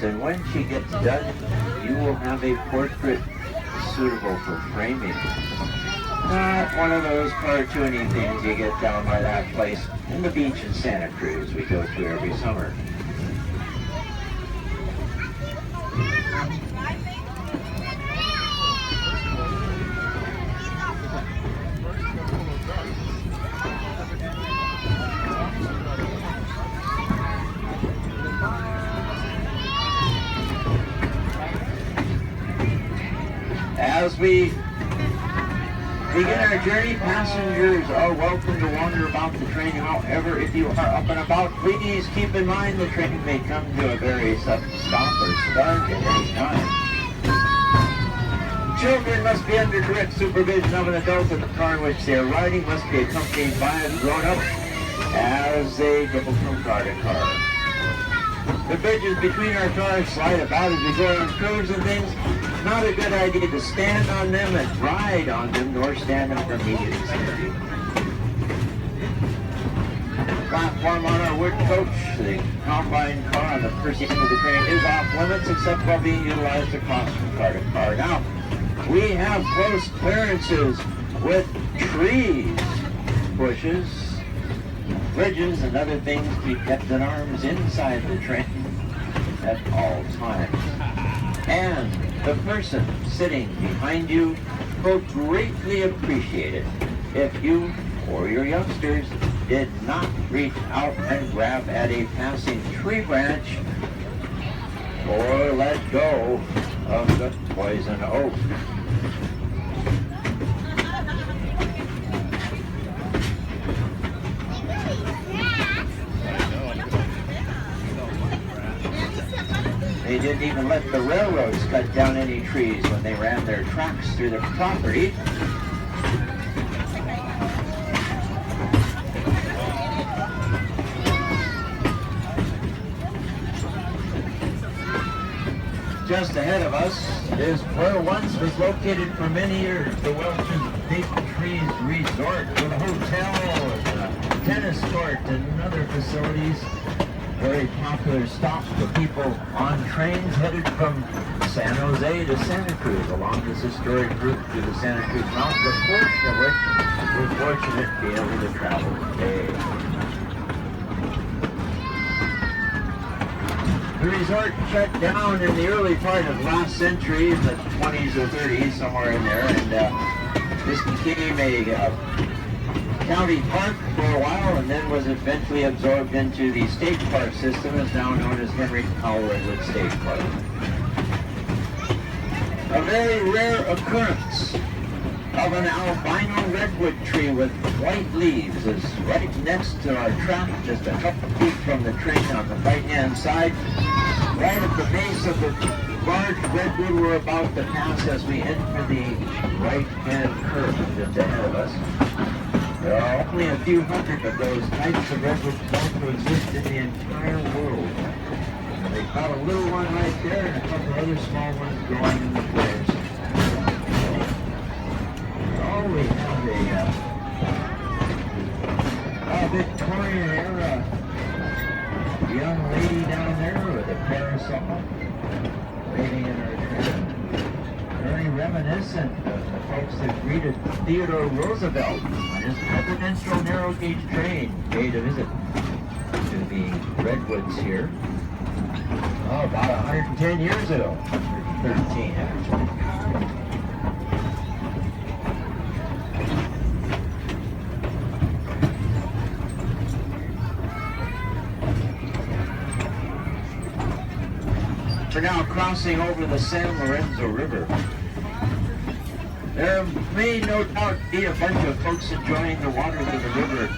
and when she gets done, you will have a portrait suitable for framing. Not one of those cartoony things you get down by that place in the beach in Santa Cruz we go to every summer. As we begin our journey, passengers are welcome to wander about the train. However, if you are up and about, please keep in mind the train may come to a very sudden stop or start at any time. Children must be under direct supervision of an adult, and the car in which they are riding must be accompanied by a grown-up as they go from car to car. The bridges between our cars slide about as we go on curves and things. Not a good idea to stand on them and ride on them, nor stand up for immediate vicinity. Platform on our wood coach, the combine car on the first end of the train is off limits except while being utilized to cross from car to car. Now, we have close clearances with trees, bushes, bridges, and other things to be kept in arms inside the train at all times. And the person sitting behind you will greatly appreciate it if you or your youngsters did not reach out and grab at a passing tree branch or let go of the poison oak. They didn't even let the railroads cut down any trees when they ran their tracks through the property. Just ahead of us is where once was located for many years the Welch's Big Trees Resort with a hotel, a tennis court, and other facilities. Very popular stops for people on trains headed from San Jose to Santa Cruz along this historic route through the Santa Cruz Mountains, a portion of which we're fortunate to be able to travel today. The resort shut down in the early part of last century, in the 20s or 30s, somewhere in there, and this became a county park for a while, and then was eventually absorbed into the state park system, is now known as Henry Powell Redwood State Park. A very rare occurrence of an albino redwood tree with white leaves is right next to our track, just a couple feet from the train on the right-hand side, right at the base of the large redwood we're about to pass as we enter the right-hand curve just ahead of us. There are only a few hundred of those types of redwoods known to exist in the entire world. And they've got a little one right there and a couple other small ones growing in the forest. Oh, we have a Victorian era young lady down there with a parasol waiting in her train. Very reminiscent of the folks that greeted Theodore Roosevelt on his presidential narrow gauge train paid a visit to the redwoods here. Oh, about 110 years ago. 13 actually. We're now crossing over the San Lorenzo River. There may no doubt be a bunch of folks enjoying the waters of the river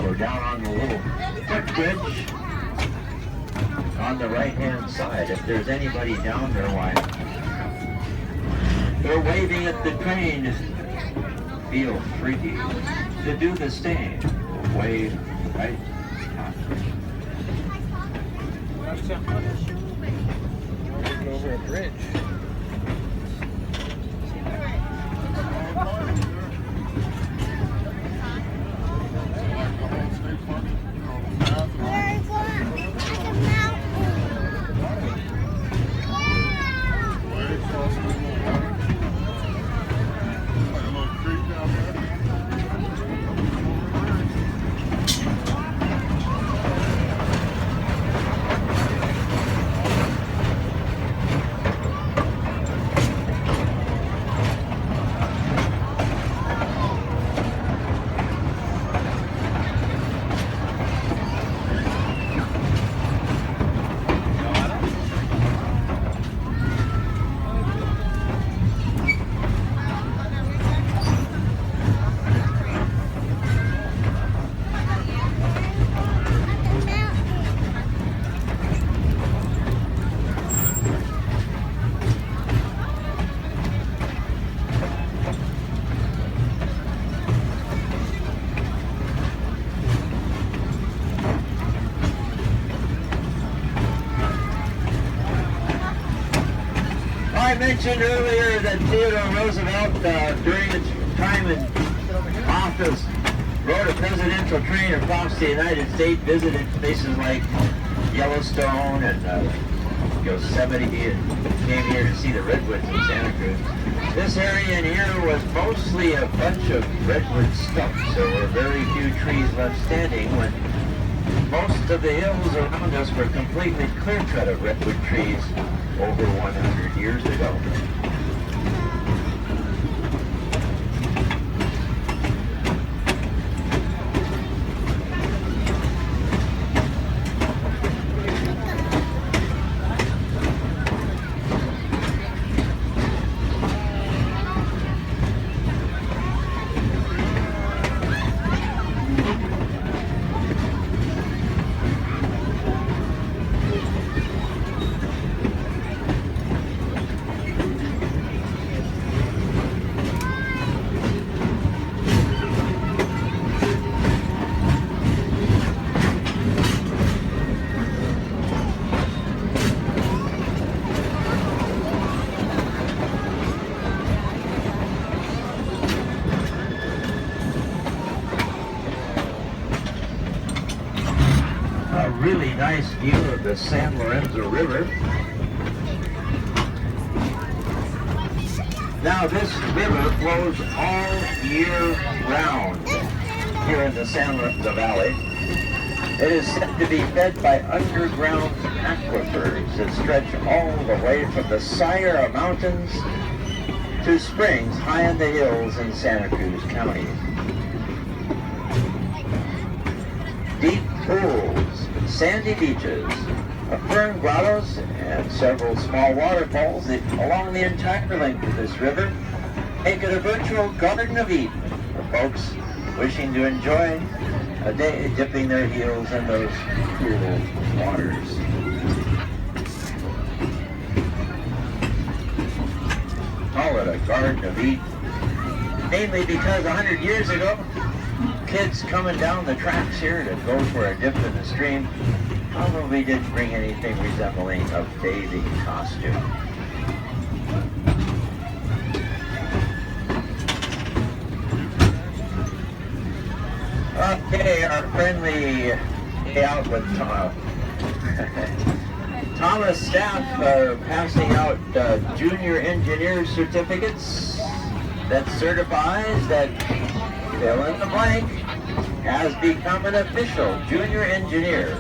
or down on the little footbridge on the right-hand side. If there's anybody down there, why, they're waving at the train. Feel free to do the same. Wave right over a bridge. I mentioned earlier that Theodore Roosevelt, during his time in office, rode a presidential train across the United States, visited places like Yellowstone and Yosemite, and came here to see the redwoods in Santa Cruz. This area in here was mostly a bunch of redwood stumps. There were very few trees left standing when most of the hills around us were completely clear-cut of redwood trees over 100 years ago. A really nice view of the San Lorenzo River. Now this river flows all year round here in the San Lorenzo Valley. It is said to be fed by underground aquifers that stretch all the way from the Sierra Mountains to springs high in the hills in Santa Cruz County. Deep pools, sandy beaches, fern grottos, and several small waterfalls along the entire length of this river make it a virtual Garden of Eden for folks wishing to enjoy a day dipping their heels in those cool waters. Call it a Garden of Eden, mainly because 100 years ago, kids coming down the tracks here to go for a dip in the stream probably didn't bring anything resembling a bathing costume. Okay, our friendly day out with Thomas staff are passing out junior engineer certificates that certifies that fill in the blank has become an official junior engineer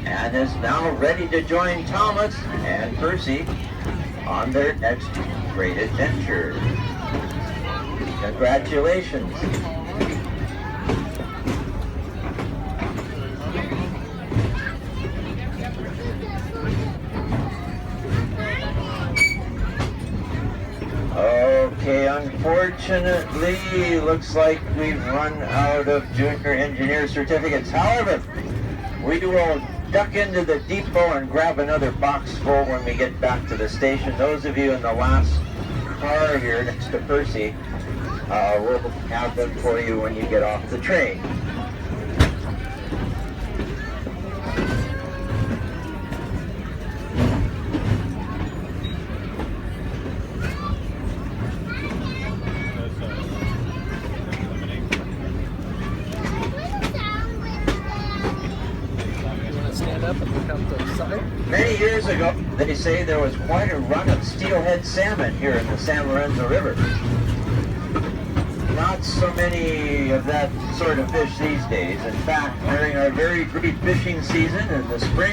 and is now ready to join Thomas and Percy on their next great adventure. Congratulations. Okay, unfortunately, looks like we've run out of junior engineer certificates. However, we will duck into the depot and grab another box full when we get back to the station. Those of you in the last car here next to Percy, we'll have them for you when you get off the train. Many years ago, they say there was quite a run of steelhead salmon here in the San Lorenzo River. Not so many of that sort of fish these days. In fact, during our very brief fishing season in the spring,